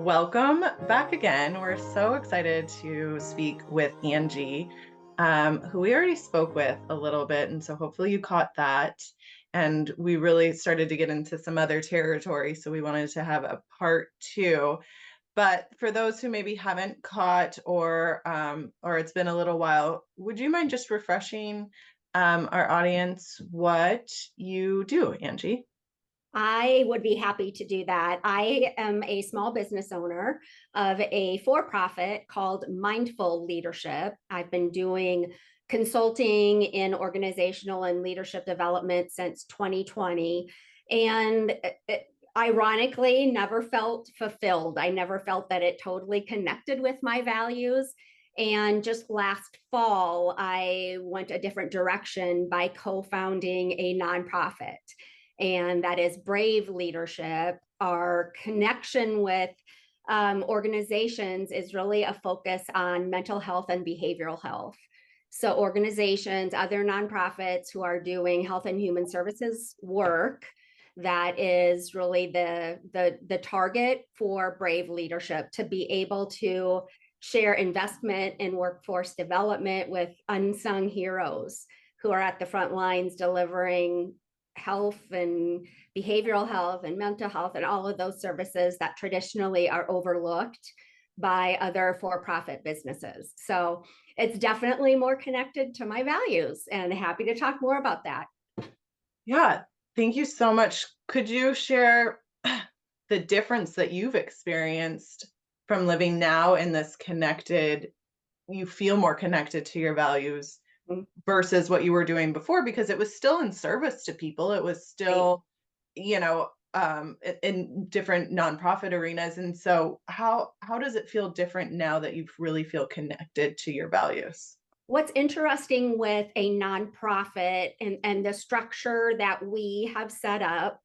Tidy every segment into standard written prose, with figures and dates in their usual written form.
welcome back again. We're so excited to speak with Angie, who we already spoke with a little bit. And so hopefully you caught that. And we really started to get into some other territory. So we wanted to have a part two. But for those who maybe haven't caught or it's been a little while, would you mind just refreshing our audience what you do, Angie? I would be happy to do that. I am a small business owner of a for-profit called Mindful Leadership. I've been doing consulting in organizational and leadership development since 2020. And ironically, never felt fulfilled. I never felt that it totally connected with my values. And just last fall, I went a different direction by co-founding a nonprofit, and that is Brave Leadership. Our connection with organizations is really a focus on mental health and behavioral health. So organizations, other nonprofits who are doing health and human services work, that is really the target for Brave Leadership, to be able to share investment in workforce development with unsung heroes who are at the front lines delivering health and behavioral health and mental health and all of those services that traditionally are overlooked by other for-profit businesses. So it's definitely more connected to my values, and happy to talk more about that. Yeah, thank you so much. Could you share the difference that you've experienced from living now in this connected, you feel more connected to your values versus what you were doing before? Because it was still in service to people. It was Right. still, in different nonprofit arenas. And so how does it feel different now that you really feel connected to your values? What's interesting with a nonprofit and the structure that we have set up,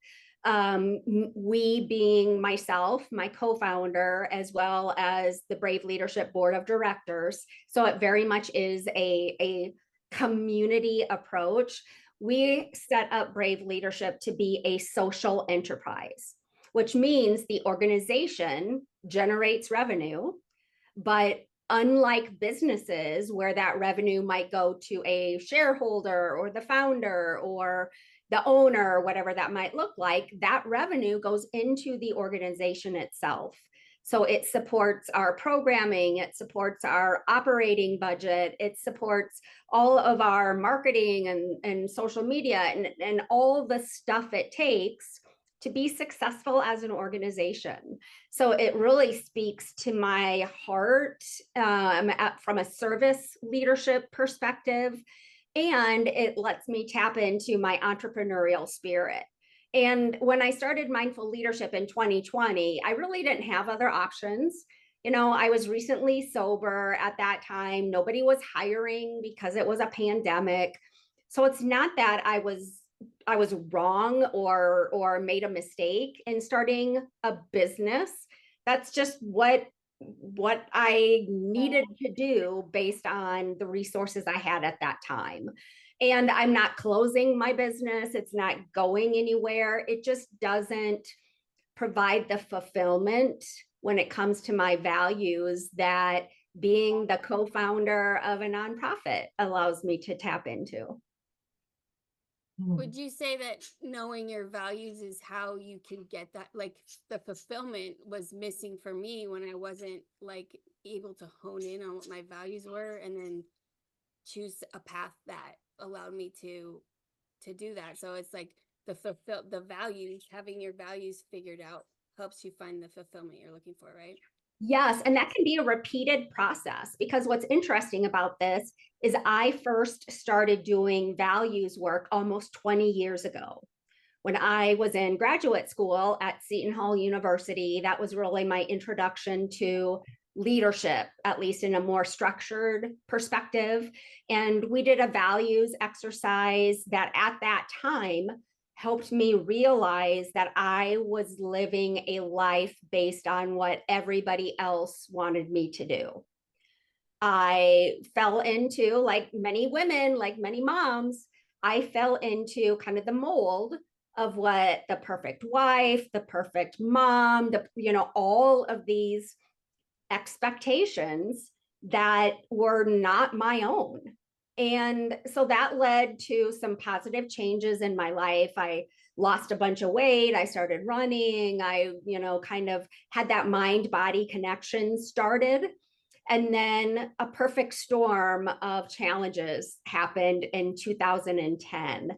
we being myself, my co-founder, as well as the Brave Leadership Board of Directors. So it very much is a community approach. We set up Brave Leadership to be a social enterprise, which means the organization generates revenue, but unlike businesses where that revenue might go to a shareholder or the founder or the owner, whatever that might look like, that revenue goes into the organization itself. So it supports our programming, it supports our operating budget, it supports all of our marketing and social media and all the stuff it takes to be successful as an organization. So it really speaks to my heart from a service leadership perspective, and it lets me tap into my entrepreneurial spirit. And when I started Mindful Leadership in 2020, I really didn't have other options. I was recently sober at that time. Nobody was hiring because it was a pandemic. So it's not that I was wrong or made a mistake in starting a business. That's just what I needed to do based on the resources I had at that time. And I'm not closing my business. It's not going anywhere. It just doesn't provide the fulfillment when it comes to my values that being the co-founder of a nonprofit allows me to tap into. Would you say that knowing your values is how you can get that? Like, the fulfillment was missing for me when I wasn't like able to hone in on what my values were and then choose a path that allowed me to do that. So it's like the values, having your values figured out helps you find the fulfillment you're looking for, right? Yes, and that can be a repeated process, because what's interesting about this is I first started doing values work almost 20 years ago. When I was in graduate school at Seton Hall University, that was really my introduction to leadership, at least in a more structured perspective. And we did a values exercise that at that time helped me realize that I was living a life based on what everybody else wanted me to do. I fell into, like many women, like many moms, I fell into kind of the mold of what the perfect wife, the perfect mom, all of these expectations that were not my own. And so that led to some positive changes in my life. I lost a bunch of weight. I started running. I, kind of had that mind body connection started. And then a perfect storm of challenges happened in 2010.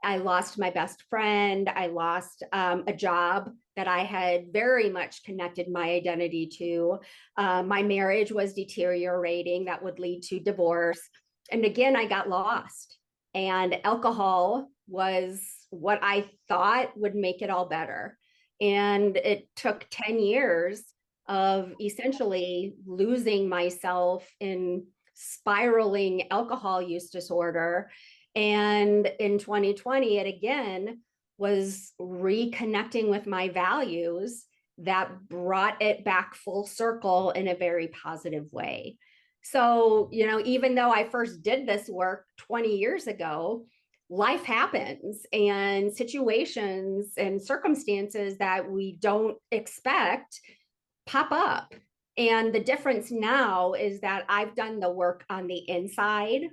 I lost my best friend. I lost a job that I had very much connected my identity to. My marriage was deteriorating, that would lead to divorce. And again, I got lost. And alcohol was what I thought would make it all better. And it took 10 years of essentially losing myself in spiraling alcohol use disorder. And in 2020, it again was reconnecting with my values that brought it back full circle in a very positive way. So, even though I first did this work 20 years ago, life happens and situations and circumstances that we don't expect pop up. And the difference now is that I've done the work on the inside.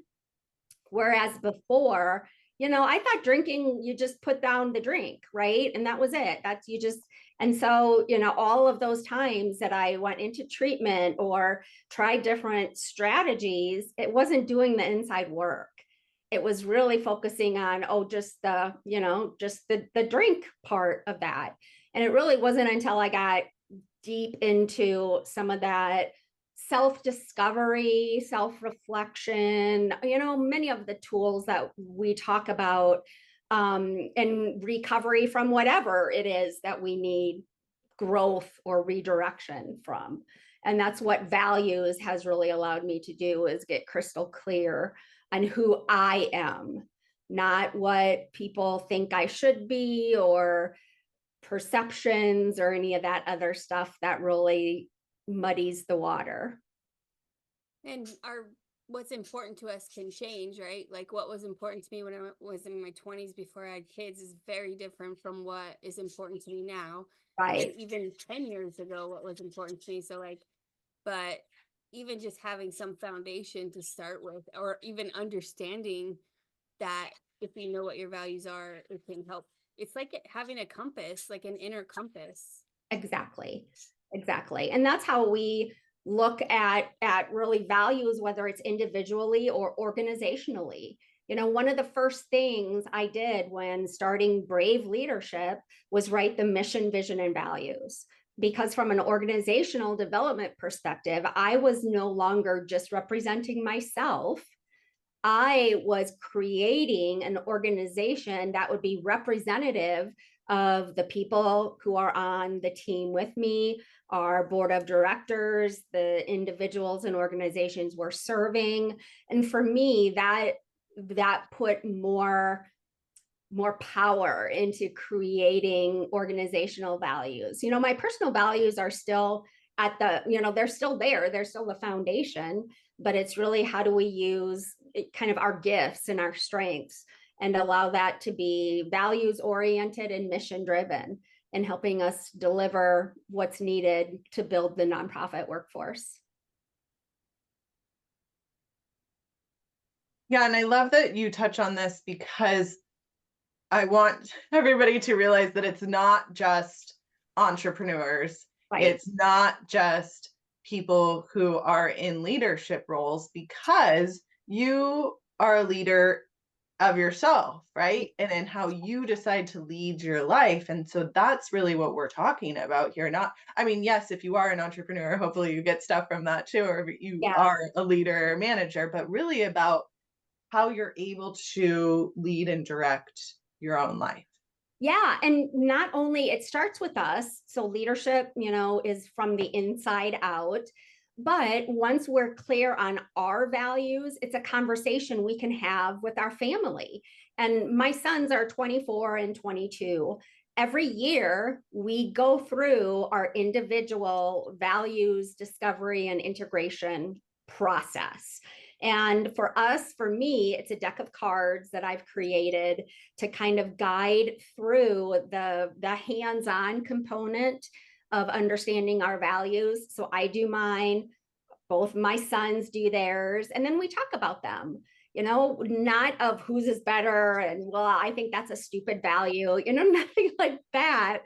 Whereas before, I thought drinking, you just put down the drink, right? And that was it. That's you just, and so, all of those times that I went into treatment or tried different strategies, it wasn't doing the inside work. It was really focusing on, just the drink part of that. And it really wasn't until I got deep into some of that self-discovery, self-reflection, many of the tools that we talk about in recovery from whatever it is that we need growth or redirection from. And that's what values has really allowed me to do, is get crystal clear on who I am, not what people think I should be or perceptions or any of that other stuff that really muddies the water. And what's important to us can change, right? Like what was important to me when I was in my 20s before I had kids is very different from what is important to me now. Right. And even 10 years ago, what was important to me. So but even just having some foundation to start with, or even understanding that if you know what your values are, it can help. It's like having a compass, like an inner compass. Exactly. And that's how we look at really values, whether it's individually or organizationally. One of the first things I did when starting Brave Leadership was write the mission, vision, and values. Because from an organizational development perspective, I was no longer just representing myself. I was creating an organization that would be representative of the people who are on the team with me, our board of directors, the individuals and organizations we're serving. And for me, that put more power into creating organizational values. My personal values are still at they're still there. They're still the foundation, but it's really how do we use kind of our gifts and our strengths and allow that to be values oriented and mission driven, and helping us deliver what's needed to build the nonprofit workforce. Yeah, and I love that you touch on this, because I want everybody to realize that it's not just entrepreneurs. Right. It's not just people who are in leadership roles, because you are a leader of yourself, right? And in how you decide to lead your life. And so that's really what we're talking about here. Yes, if you are an entrepreneur, hopefully you get stuff from that too, or if you are a leader or manager, but really about how you're able to lead and direct your own life. Yeah. And not only it starts with us. So leadership, is from the inside out. But once we're clear on our values, it's a conversation we can have with our family. And my sons are 24 and 22. Every year, we go through our individual values discovery and integration process. And for me, it's a deck of cards that I've created to kind of guide through the hands-on component of understanding our values. So I do mine, both my sons do theirs, and then we talk about them, not of whose is better and, well, I think that's a stupid value, nothing like that.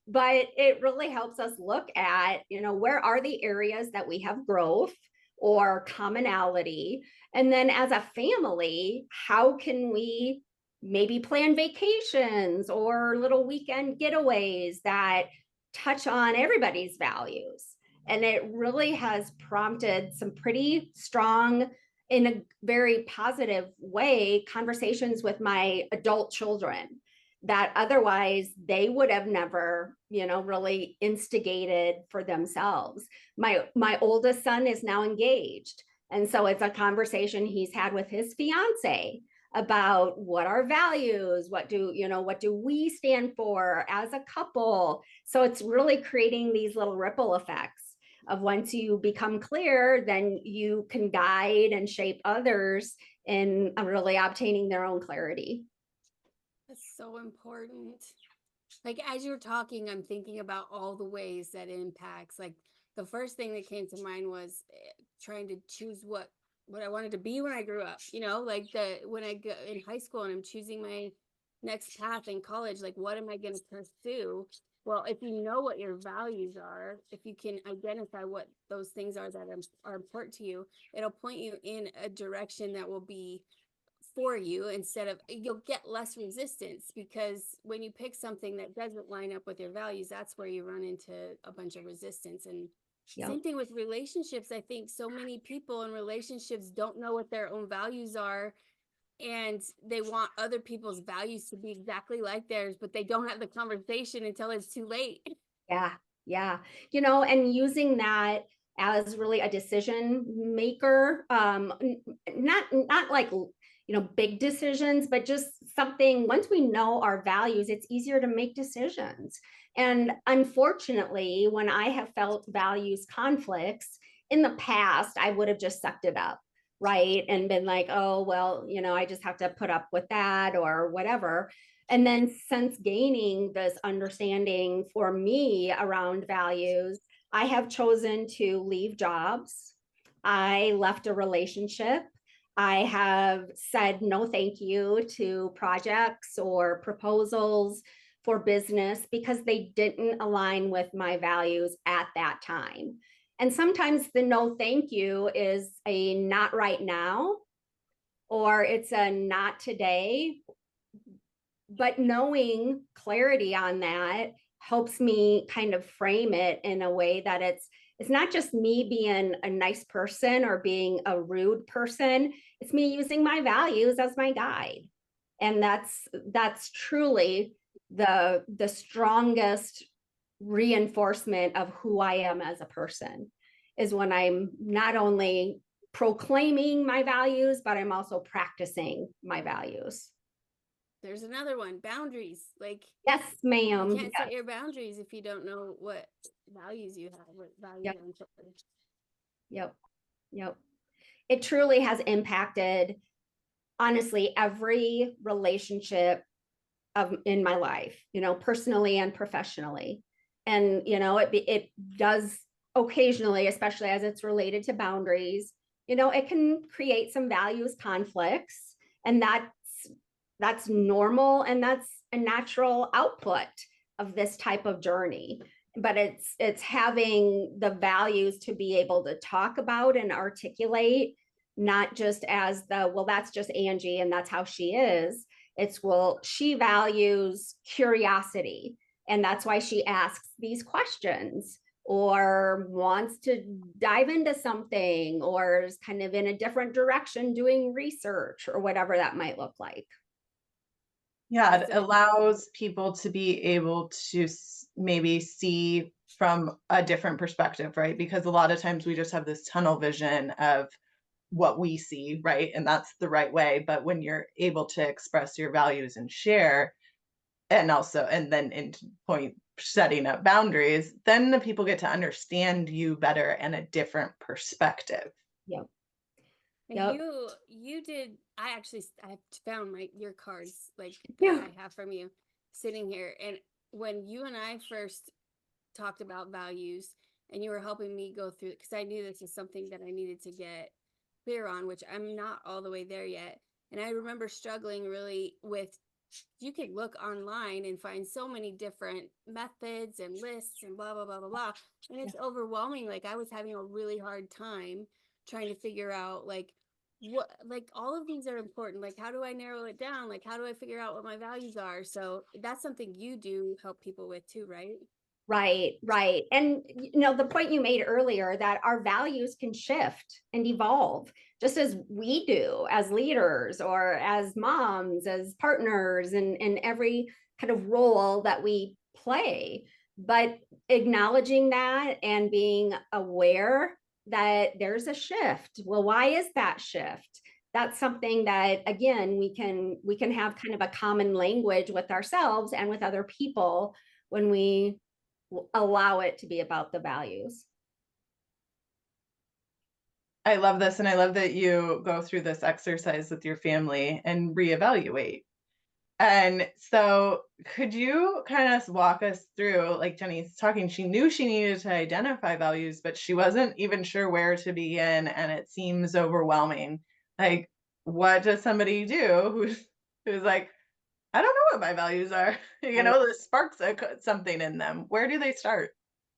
But it really helps us look at, where are the areas that we have growth or commonality, and then as a family, how can we maybe plan vacations or little weekend getaways that touch on everybody's values. And it really has prompted some pretty strong, in a very positive way, conversations with my adult children that otherwise they would have never, really instigated for themselves. My oldest son is now engaged. And so it's a conversation he's had with his fiance about what our values, what do we stand for as a couple. So it's really creating these little ripple effects of, once you become clear, then you can guide and shape others in really obtaining their own clarity. That's so important. Like, as you're talking, I'm thinking about all the ways that it impacts. Like, the first thing that came to mind was trying to choose what I wanted to be when I grew up, like when I go in high school and I'm choosing my next path in college, like, what am I going to pursue? Well, if you know what your values are, if you can identify what those things are that are important to you, it'll point you in a direction that will be for you, instead of, you'll get less resistance, because when you pick something that doesn't line up with your values, that's where you run into a bunch of resistance. And same thing with relationships. I think so many people in relationships don't know what their own values are, and they want other people's values to be exactly like theirs, but they don't have the conversation until it's too late. Yeah. Yeah. And using that as really a decision maker, not like, big decisions, but just something, once we know our values, it's easier to make decisions. And unfortunately, when I have felt values conflicts in the past, I would have just sucked it up, right? And been like, oh, well, I just have to put up with that or whatever. And then, since gaining this understanding for me around values, I have chosen to leave jobs. I left a relationship. I have said no thank you to projects or proposals for business because they didn't align with my values at that time. And sometimes the no thank you is a not right now, or it's a not today. But knowing clarity on that helps me kind of frame it in a way that it's not just me being a nice person or being a rude person. It's me using my values as my guide. And that's truly the strongest reinforcement of who I am as a person, is when I'm not only proclaiming my values, but I'm also practicing my values. There's another one, boundaries. Like, yes, ma'am. You can't set your boundaries if you don't know what values you have, what values are important. Yep. It truly has impacted, honestly, every relationship in my life, personally and professionally. And, it does occasionally, especially as it's related to boundaries, it can create some values conflicts, and that's normal, and that's a natural output of this type of journey. But it's having the values to be able to talk about and articulate, not just as well, that's just Angie and that's how she is. It's, well, she values curiosity, and that's why she asks these questions, or wants to dive into something, or is kind of in a different direction doing research, or whatever that might look like. Yeah, it allows people to be able to maybe see from a different perspective, right? Because a lot of times we just have this tunnel vision of what we see, right? And that's the right way. But when you're able to express your values and share, and then in point setting up boundaries, then the people get to understand you better and a different perspective. Yep. And Yep. you did, I found your cards like that Yeah. I have from you sitting here. And when you and I first talked about values and you were helping me go through, because I knew this is something that I needed to get clear on, which I'm not all the way there yet. And I remember struggling really with, you could look online and find so many different methods and lists and blah, blah, blah, blah, blah. And Yeah. it's overwhelming. Like I was having a really hard time trying to figure out like what, like all of these are important. Like, how do I narrow it down? Like, how do I figure out what my values are? So that's something you do help people with too, right? Right, right. And the point you made earlier that our values can shift and evolve just as we do as leaders or as moms, as partners, and every kind of role that we play. But acknowledging that and being aware that there's a shift. Well, why is that shift? That's something that again we can have kind of a common language with ourselves and with other people when we allow it to be about the values. I love this. And I love that you go through this exercise with your family and reevaluate. And so, could you kind of walk us through, like Jenny's talking, she knew she needed to identify values, but she wasn't even sure where to begin. And it seems overwhelming. Like, what does somebody do who's like, I don't know what my values are? This sparks something in them. Where do they start?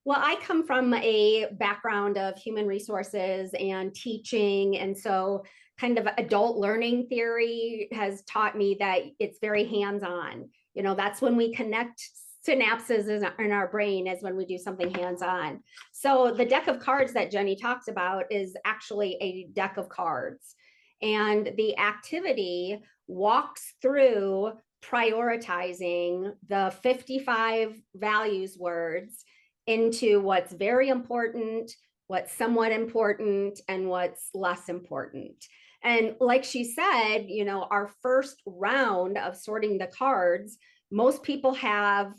Well, I come from a background of human resources and teaching. And so, kind of adult learning theory has taught me that it's very hands on. That's when we connect synapses in our brain, is when we do something hands on. So, the deck of cards that Jenny talks about is actually a deck of cards. And the activity walks through prioritizing the 55 values words into what's very important, what's somewhat important, and what's less important. And like she said, our first round of sorting the cards, most people have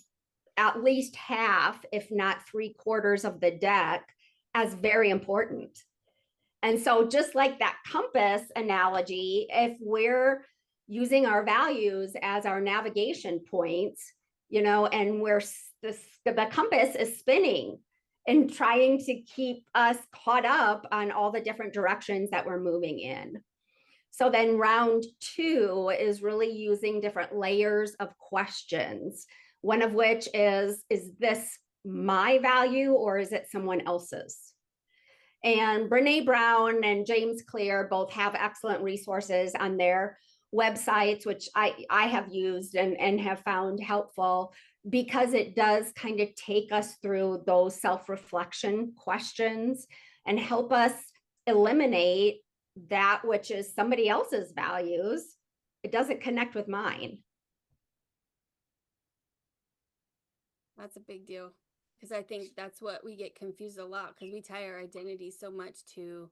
at least half, if not 3/4 of the deck as very important. And so, just like that compass analogy, if we're using our values as our navigation points, and the compass is spinning and trying to keep us caught up on all the different directions that we're moving in. So then round 2 is really using different layers of questions, one of which is this my value or is it someone else's? And Brene Brown and James Clear both have excellent resources on their websites, which I have used and have found helpful, because it does kind of take us through those self-reflection questions and help us eliminate that which is somebody else's values. It doesn't connect with mine. That's a big deal. Because I think that's what we get confused a lot, because we tie our identity so much to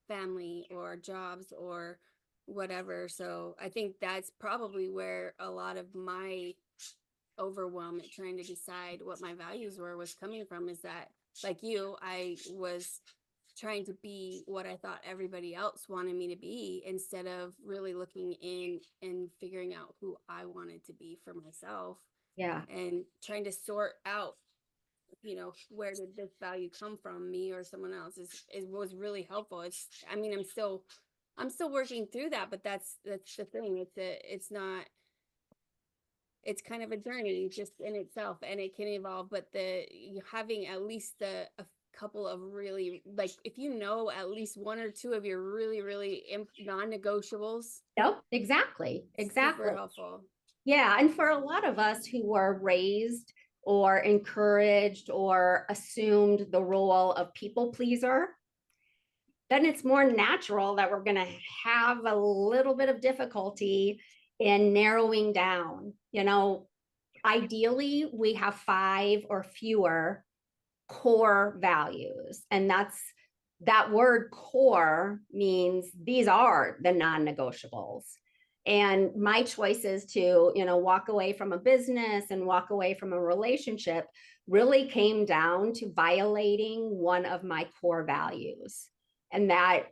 family or jobs or whatever. So I think that's probably where a lot of my overwhelm at trying to decide what my values were was coming from, is that, like you, I was trying to be what I thought everybody else wanted me to be, instead of really looking in and figuring out who I wanted to be for myself. Yeah. And trying to sort out, where did this value come from, me or someone else, is was really helpful. I'm still working through that, but that's the thing. It's kind of a journey just in itself, and it can evolve, but having at least a couple of really, like, if at least one or two of your really, really non-negotiables. Yep, exactly. Super helpful. Yeah. And for a lot of us who were raised or encouraged or assumed the role of people pleaser, then it's more natural that we're going to have a little bit of difficulty in narrowing down. Ideally, we have 5 or fewer core values. And that word core means these are the non-negotiables. And my choice is to, walk away from a business and walk away from a relationship really came down to violating one of my core values. And that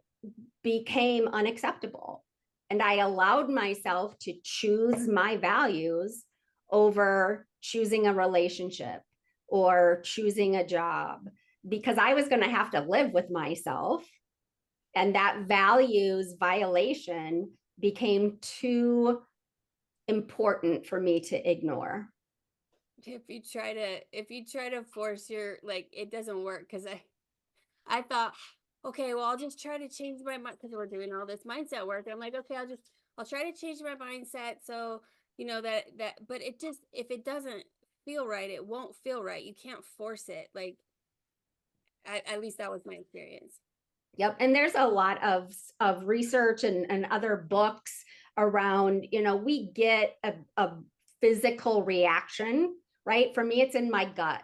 became unacceptable. And I allowed myself to choose my values over choosing a relationship or choosing a job, because I was going to have to live with myself. And that values violation became too important for me to ignore. If you try to force your, like, it doesn't work, because I thought, okay, well, I'll just try to change my mind, because we're doing all this mindset work. I'm like, okay, I'll try to change my mindset. So, but it just, if it doesn't feel right, it won't feel right. You can't force it. Like, at least that was my experience. Yep. And there's a lot of research and other books around, we get a physical reaction, right? For me, it's in my gut.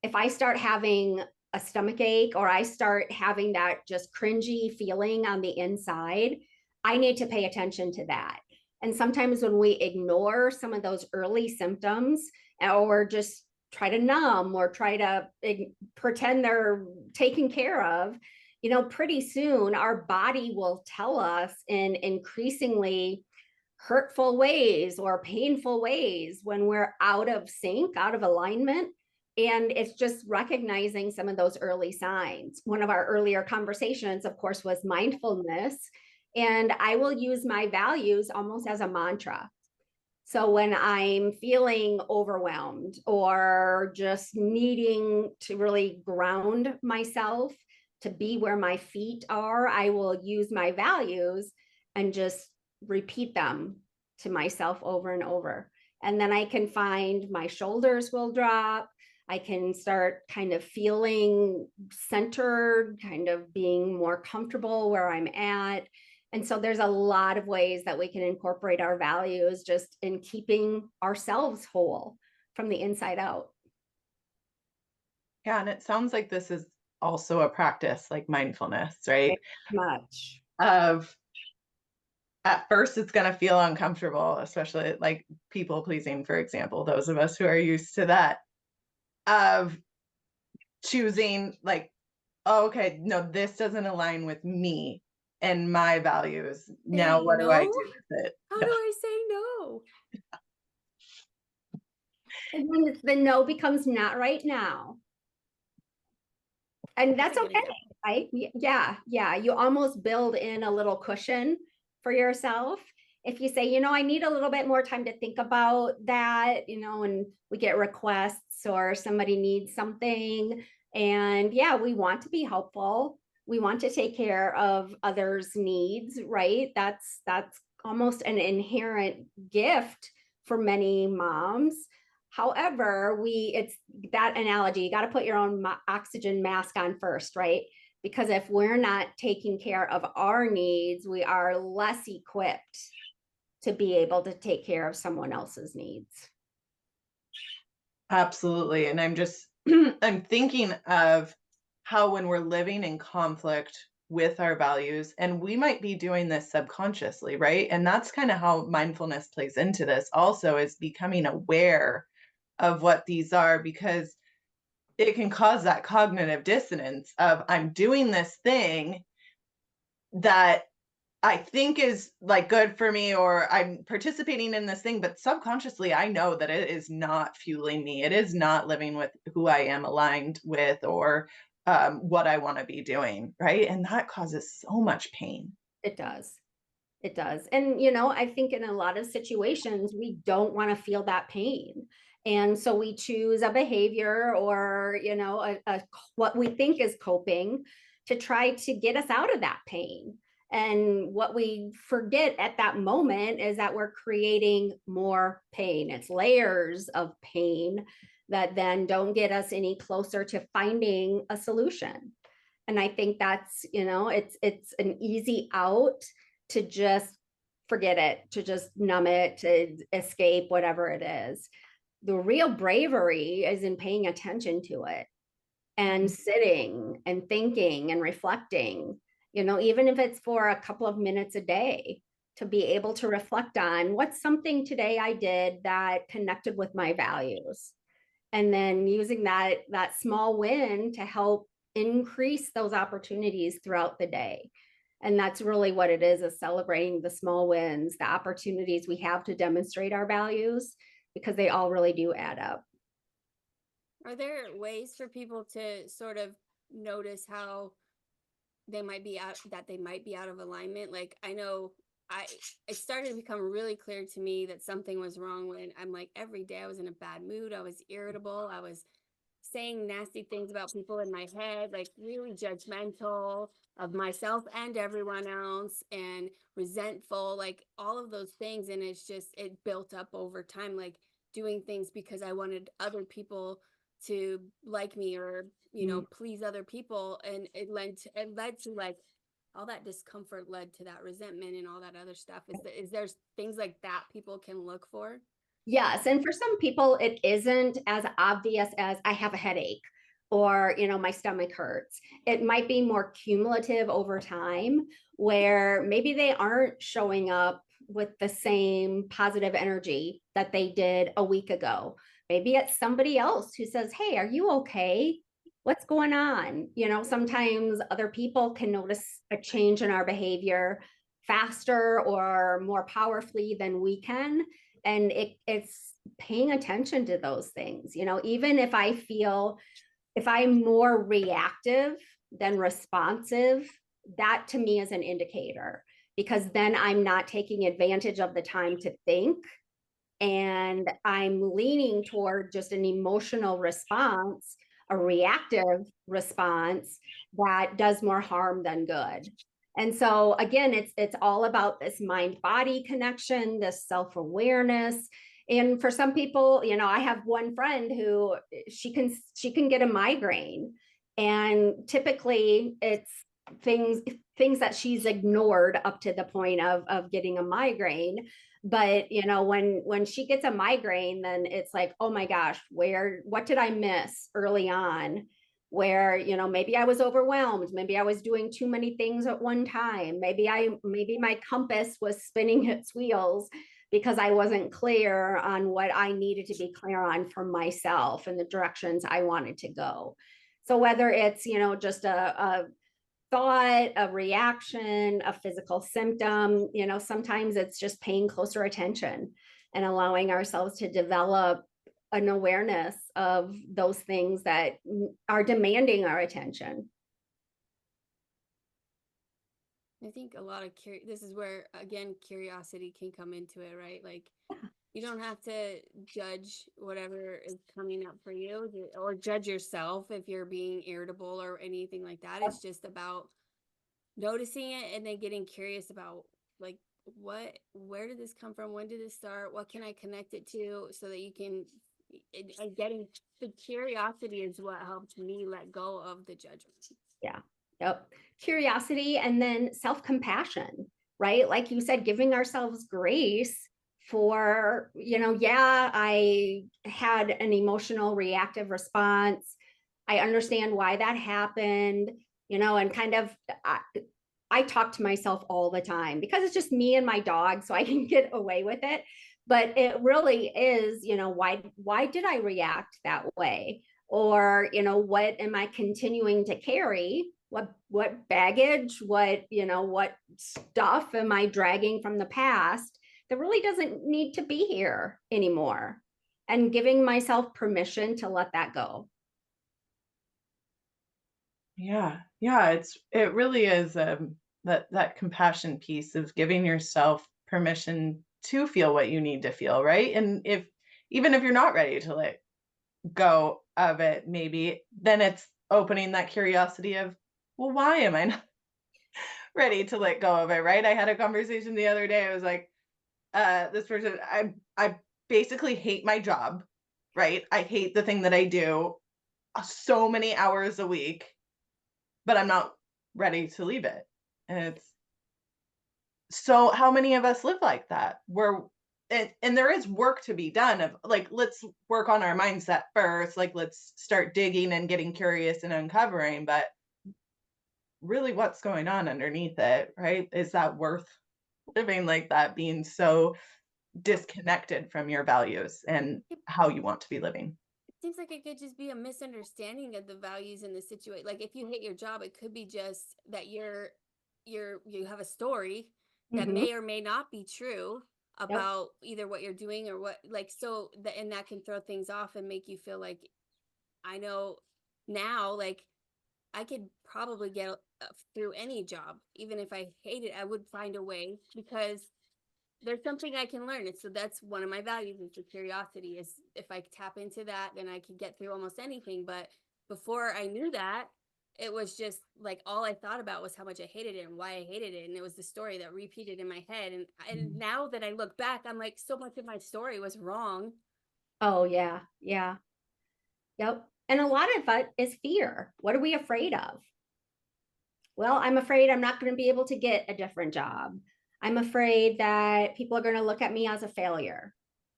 If I start having a stomach ache, or I start having that just cringy feeling on the inside, I need to pay attention to that. And sometimes when we ignore some of those early symptoms, or just try to numb, or try to pretend they're taken care of, pretty soon our body will tell us in increasingly hurtful ways or painful ways when we're out of sync, out of alignment. And it's just recognizing some of those early signs. One of our earlier conversations, of course, was mindfulness. And I will use my values almost as a mantra. So when I'm feeling overwhelmed or just needing to really ground myself, to be where my feet are, I will use my values and just repeat them to myself over and over. And then I can find my shoulders will drop. I can start kind of feeling centered, kind of being more comfortable where I'm at. And so there's a lot of ways that we can incorporate our values just in keeping ourselves whole from the inside out. Yeah, and it sounds like this is also a practice like mindfulness, right? Very much. Of at first it's going to feel uncomfortable, especially like people pleasing, for example, those of us who are used to that, of choosing like, oh, okay, no, this doesn't align with me and my values. Now, Saying what do I no? do with it? How No. do I say no? And then the no becomes not right now. And that's okay, right? Yeah. You almost build in a little cushion for yourself. If you say, I need a little bit more time to think about that, and we get requests or somebody needs something. And yeah, we want to be helpful. We want to take care of others' needs, right? That's almost an inherent gift for many moms. However, it's that analogy, you got to put your own oxygen mask on first, right? Because if we're not taking care of our needs, we are less equipped to be able to take care of someone else's needs. Absolutely. And I'm just, I'm thinking of how when we're living in conflict with our values, and we might be doing this subconsciously, right? And that's kind of how mindfulness plays into this also, is becoming aware of what these are, because it can cause that cognitive dissonance of I'm doing this thing that I think is like good for me, or I'm participating in this thing, but subconsciously I know that it is not fueling me. It is not living with who I am aligned with, or what I want to be doing. Right. And that causes so much pain. It does. It does. And, I think in a lot of situations, we don't want to feel that pain. And so we choose a behavior or, what we think is coping to try to get us out of that pain. And what we forget at that moment is that we're creating more pain. It's layers of pain that then don't get us any closer to finding a solution. And I think that's, it's an easy out to just forget it, to just numb it, to escape whatever it is. The real bravery is in paying attention to it and sitting and thinking and reflecting, even if it's for a couple of minutes a day, to be able to reflect on what's something today I did that connected with my values. And then using that small win to help increase those opportunities throughout the day. And that's really what it is celebrating the small wins, the opportunities we have to demonstrate our values, because they all really do add up. Are there ways for people to sort of notice how they might be out of alignment? Like, I know I it started to become really clear to me that something was wrong when I'm like, every day I was in a bad mood, I was irritable, I was saying nasty things about people in my head, like really judgmental of myself and everyone else, and resentful, like all of those things. And it built up over time, like doing things because I wanted other people to like me, or, please other people. And it led to like all that discomfort led to that resentment and all that other stuff. Is there things like that people can look for? Yes. And for some people, it isn't as obvious as I have a headache or, my stomach hurts. It might be more cumulative over time where maybe they aren't showing up with the same positive energy that they did a week ago. Maybe it's somebody else who says, "Hey, are you okay? What's going on?" Sometimes other people can notice a change in our behavior faster or more powerfully than we can, and it's paying attention to those things. Even if I'm more reactive than responsive, that to me is an indicator, because then I'm not taking advantage of the time to think, and I'm leaning toward just an emotional response, a reactive response that does more harm than good. And so again, it's all about this mind body connection, this self-awareness. And for some people, I have one friend who she can get a migraine, and typically it's things that she's ignored up to the point of getting a migraine. But when she gets a migraine, then it's like, oh my gosh, what did I miss early on, where maybe I was overwhelmed, maybe I was doing too many things at one time, maybe my compass was spinning its wheels because I wasn't clear on what I needed to be clear on for myself and the directions I wanted to go. So whether it's just a thought, a reaction, a physical symptom, sometimes it's just paying closer attention and allowing ourselves to develop an awareness of those things that are demanding our attention. I think a lot of this is where, again, curiosity can come into it, right? Like, you don't have to judge whatever is coming up for you, or judge yourself if you're being irritable or anything like that. It's just about noticing it and then getting curious about, like, where did this come from? When did this start? What can I connect it to, so that you can, and getting the curiosity is what helped me let go of the judgment. Yeah. Yep. Curiosity, and then self-compassion, right? Like you said, giving ourselves grace for, yeah, I had an emotional reactive response. I understand why that happened, and kind of, I talk to myself all the time because it's just me and my dog, so I can get away with it. But it really is, why did I react that way? Or, what am I continuing to carry? What baggage, what stuff am I dragging from the past that really doesn't need to be here anymore? And giving myself permission to let that go. Yeah. Yeah. It really is that compassion piece of giving yourself permission to feel what you need to feel, right? And even if you're not ready to let go of it, maybe then it's opening that curiosity of, well, why am I not ready to let go of it, right? I had a conversation the other day. I was like, this person, I basically hate my job, right? I hate the thing that I do so many hours a week, but I'm not ready to leave it. And it's so how many of us live like that? And there is work to be done of like, let's work on our mindset first. Like, let's start digging and getting curious and uncovering. But really, what's going on underneath it, right? Is that worth living like that, being so disconnected from your values and how you want to be living? It seems like it could just be a misunderstanding of the values in the situation. Like, if you hate your job, it could be just that you're you have a story that Mhm. may or may not be true Yep. about either what you're doing or what, like, so that, and that can throw things off and make you feel like, I know now, like, I could probably get through any job. Even if I hate it, I would find a way, because there's something I can learn. And so that's one of my values, is the curiosity. Is if I tap into that, then I can get through almost anything. But before I knew that, it was just like all I thought about was how much I hated it and why I hated it. And it was the story that repeated in my head. And now that I look back, I'm like, so much of my story was wrong. Oh yeah. Yeah. Yep. And a lot of it is fear. What are we afraid of? Well, I'm afraid I'm not going to be able to get a different job. I'm afraid that people are going to look at me as a failure.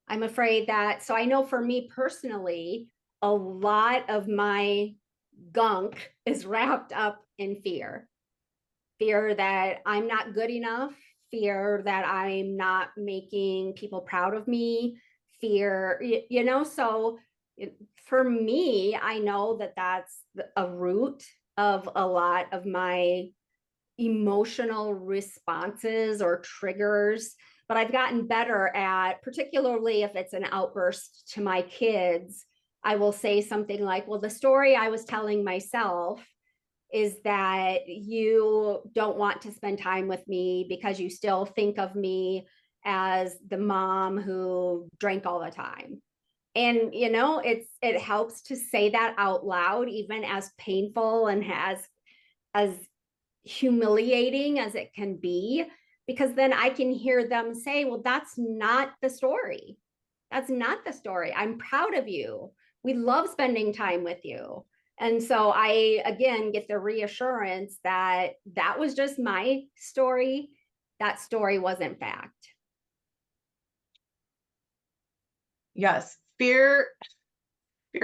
I'm afraid that, so I know for me personally, a lot of my gunk is wrapped up in fear. Fear that I'm not good enough, fear that I'm not making people proud of me, fear, so for me, I know that that's a root of a lot of my emotional responses or triggers, but I've gotten better at, particularly if it's an outburst to my kids, I will say something like, well, the story I was telling myself is that you don't want to spend time with me because you still think of me as the mom who drank all the time. And it helps to say that out loud, even as painful and as humiliating as it can be, because then I can hear them say, well, that's not the story. That's not the story. I'm proud of you. We love spending time with you. And so I, again, get the reassurance that that was just my story. That story wasn't fact. Yes, fear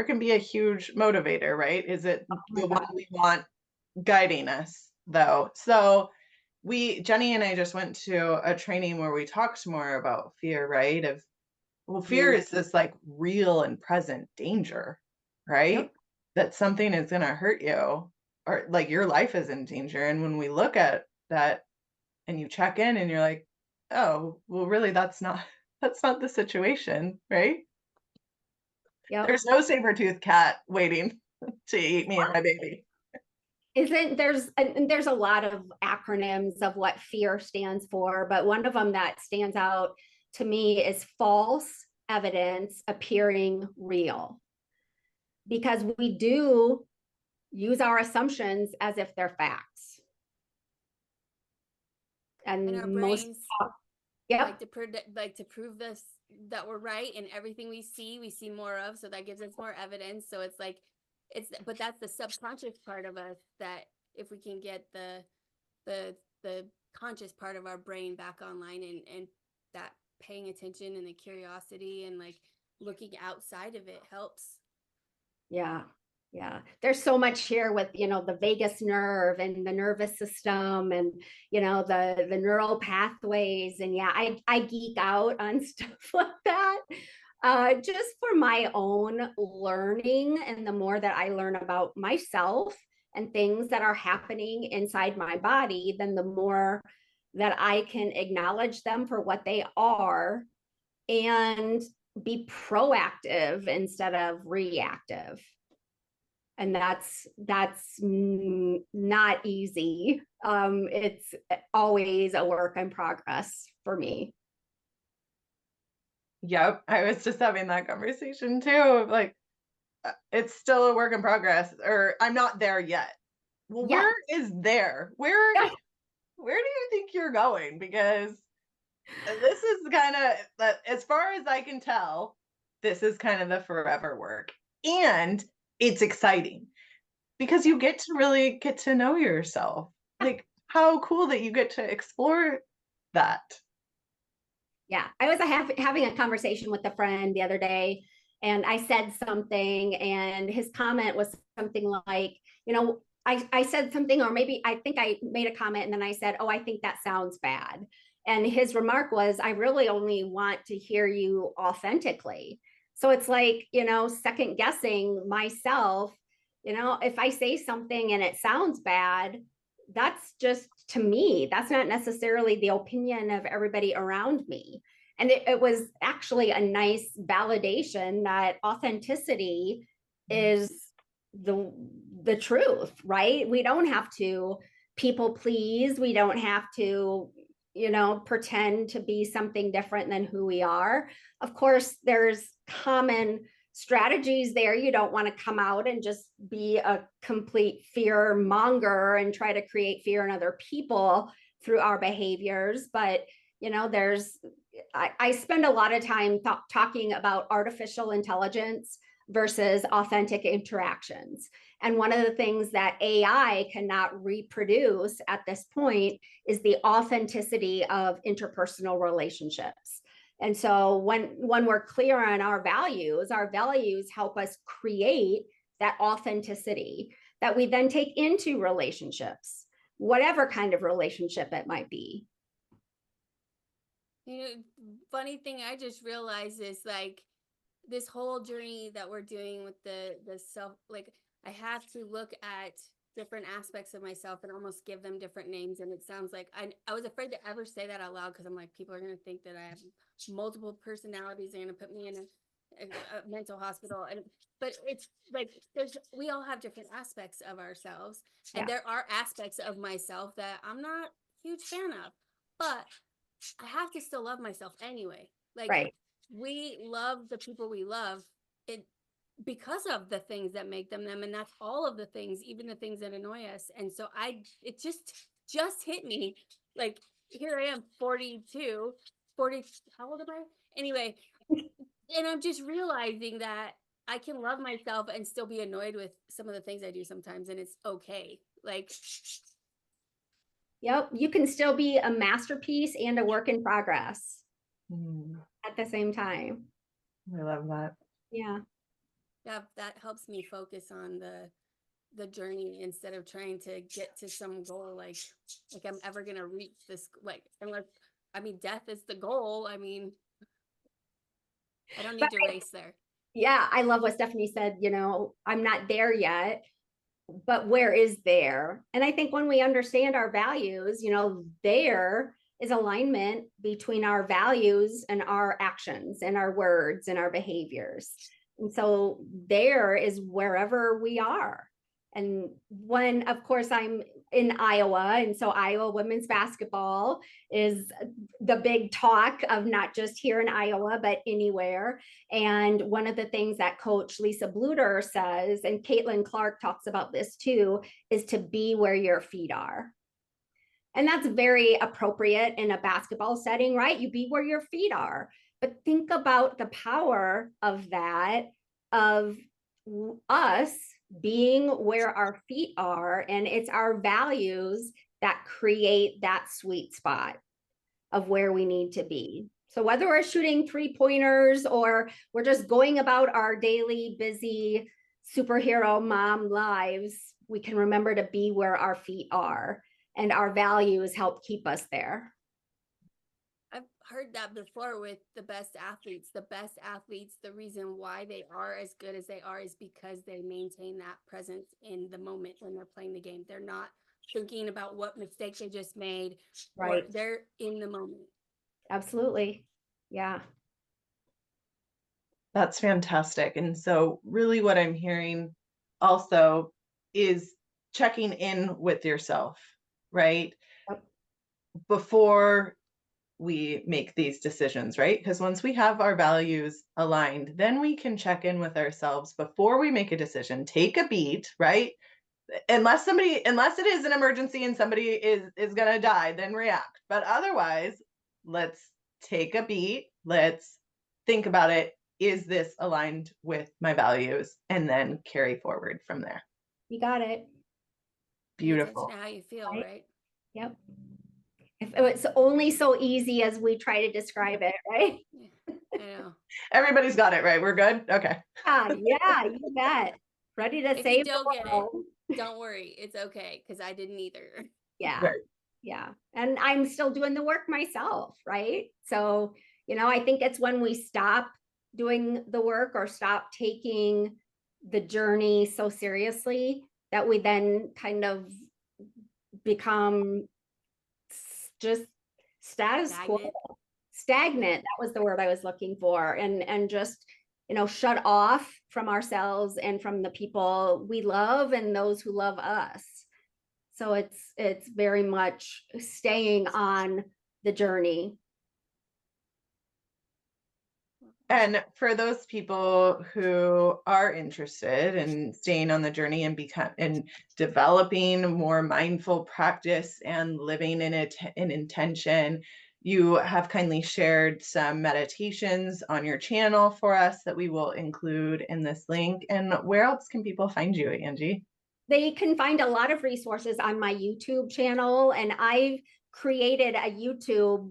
can be a huge motivator, right? Is it Oh my the one God. we want guiding us, though? So Jenny and I just went to a training where we talked more about fear, right? Well, fear Mm. is this like real and present danger, right? Yep. That something is going to hurt you, or like your life is in danger. And when we look at that and you check in and you're like, oh, well, really, that's not the situation, right? Yep. There's no saber-toothed cat waiting to eat me and my baby. Isn't there's a lot of acronyms of what fear stands for, but one of them that stands out to me is false evidence appearing real, because we do use our assumptions as if they're facts. And our And most, brains like yep, to predict, like to prove this, that we're right, and everything we see more of, so that gives us more evidence. So it's like, but that's the subconscious part of us, that if we can get the conscious part of our brain back online, and that paying attention and the curiosity and like looking outside of it helps. yeah, yeah. There's so much here with, the vagus nerve and the nervous system and, the neural pathways. And yeah, I geek out on stuff like that. Just for my own learning. And the more that I learn about myself and things that are happening inside my body, then the more that I can acknowledge them for what they are and be proactive instead of reactive. And that's not easy. It's always a work in progress for me. Yep, I was just having that conversation too, of like, it's still a work in progress, or I'm not there yet. Well, Yeah. where is there? Where do you think you're going? Because this is kind of, as far as I can tell, this is kind of the forever work. And it's exciting because you get to really get to know yourself. Like, how cool that you get to explore that. Yeah, I was having a conversation with a friend the other day, and I said something, and his comment was something like, I said something, or maybe I think I made a comment, and then I said, oh, I think that sounds bad. And his remark was, I really only want to hear you authentically. So it's like, second guessing myself, if I say something and it sounds bad, that's just, to me, that's not necessarily the opinion of everybody around me. And it was actually a nice validation that authenticity is the truth, right? We don't have to people please. We don't have to, pretend to be something different than who we are. Of course, there's common strategies there. You don't want to come out and just be a complete fear monger and try to create fear in other people through our behaviors. But, I spend a lot of time talking about artificial intelligence versus authentic interactions. And one of the things that AI cannot reproduce at this point is the authenticity of interpersonal relationships. And so when we're clear on our values help us create that authenticity that we then take into relationships, whatever kind of relationship it might be. Funny thing I just realized is like this whole journey that we're doing with the self, like I have to look at different aspects of myself and almost give them different names. And it sounds like I was afraid to ever say that out loud because I'm like, people are going to think that I have multiple personalities. They're going to put me in a mental hospital. But it's like we all have different aspects of ourselves, and there are aspects of myself that I'm not a huge fan of, but I have to still love myself anyway. Like we love the people we love it because of the things that make them them, and that's all of the things, even the things that annoy us. And so it just hit me, like here I am 42 40, how old am I anyway? And I'm just realizing that I can love myself and still be annoyed with some of the things I do sometimes, and it's okay. Like yep, you can still be a masterpiece and a work in progress at the same time. I love that. Yeah, that helps me focus on the journey instead of trying to get to some goal like I'm ever gonna reach this, like, unless death is the goal. I don't need to race there. Yeah, I love what Stephanie said, I'm not there yet, but where is there? And I think when we understand our values, there is alignment between our values and our actions and our words and our behaviors. And so there is wherever we are. And when, of course, I'm in Iowa, and so Iowa women's basketball is the big talk of not just here in Iowa, but anywhere. And one of the things that Coach Lisa Bluter says, and Caitlin Clark talks about this too, is to be where your feet are. And that's very appropriate in a basketball setting, right? You be where your feet are. But think about the power of that, of us being where our feet are, and it's our values that create that sweet spot of where we need to be. So whether we're shooting 3-pointers or we're just going about our daily busy superhero mom lives, we can remember to be where our feet are, and our values help keep us there. I've heard that before with the best athletes. The best athletes, the reason why they are as good as they are is because they maintain that presence in the moment when they're playing the game. They're not thinking about what mistake they just made. Right. They're in the moment. Absolutely. Yeah. That's fantastic. And so really what I'm hearing also is checking in with yourself, right? Yep. Before we make these decisions, right? Because once we have our values aligned, then we can check in with ourselves before we make a decision. Take a beat, right? Unless it is an emergency and somebody is going to die, then react. But otherwise, let's take a beat. Let's think about it. Is this aligned with my values? And then carry forward from there. You got it. Beautiful. How you feel, right? Yep. If it's only so easy as we try to describe it, right? Yeah, I know. Everybody's got it, right? We're good? Okay. Yeah, you bet. Ready to save the world. Don't worry. It's okay, because I didn't either. Yeah. Right. Yeah. And I'm still doing the work myself, right? So, I think it's when we stop doing the work or stop taking the journey so seriously that we then kind of become just status quo, stagnant. That was the word I was looking for. And just, shut off from ourselves and from the people we love and those who love us. So it's very much staying on the journey. And for those people who are interested in staying on the journey and developing more mindful practice and living in it in intention, you have kindly shared some meditations on your channel for us that we will include in this link. And where else can people find you, Angie? They can find a lot of resources on my YouTube channel, and I've created a YouTube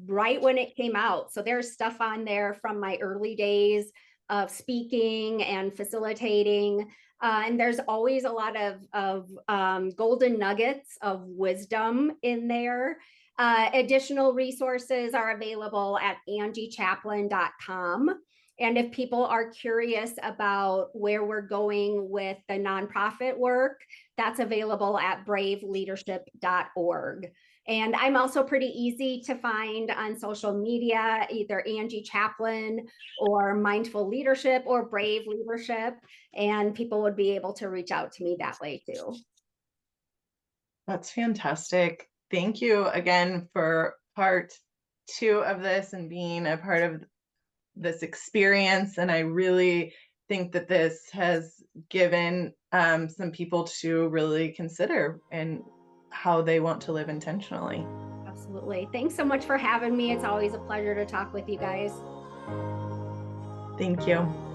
right when it came out. So there's stuff on there from my early days of speaking and facilitating. And there's always a lot of golden nuggets of wisdom in there. Additional resources are available at angiechaplin.com. And if people are curious about where we're going with the nonprofit work, that's available at braveleadership.org. And I'm also pretty easy to find on social media, either Angie Chaplin or Mindful Leadership or Brave Leadership. And people would be able to reach out to me that way too. That's fantastic. Thank you again for part 2 of this and being a part of this experience. And I really think that this has given some people to really consider and how they want to live intentionally. Absolutely. Thanks so much for having me. It's always a pleasure to talk with you guys. Thank you.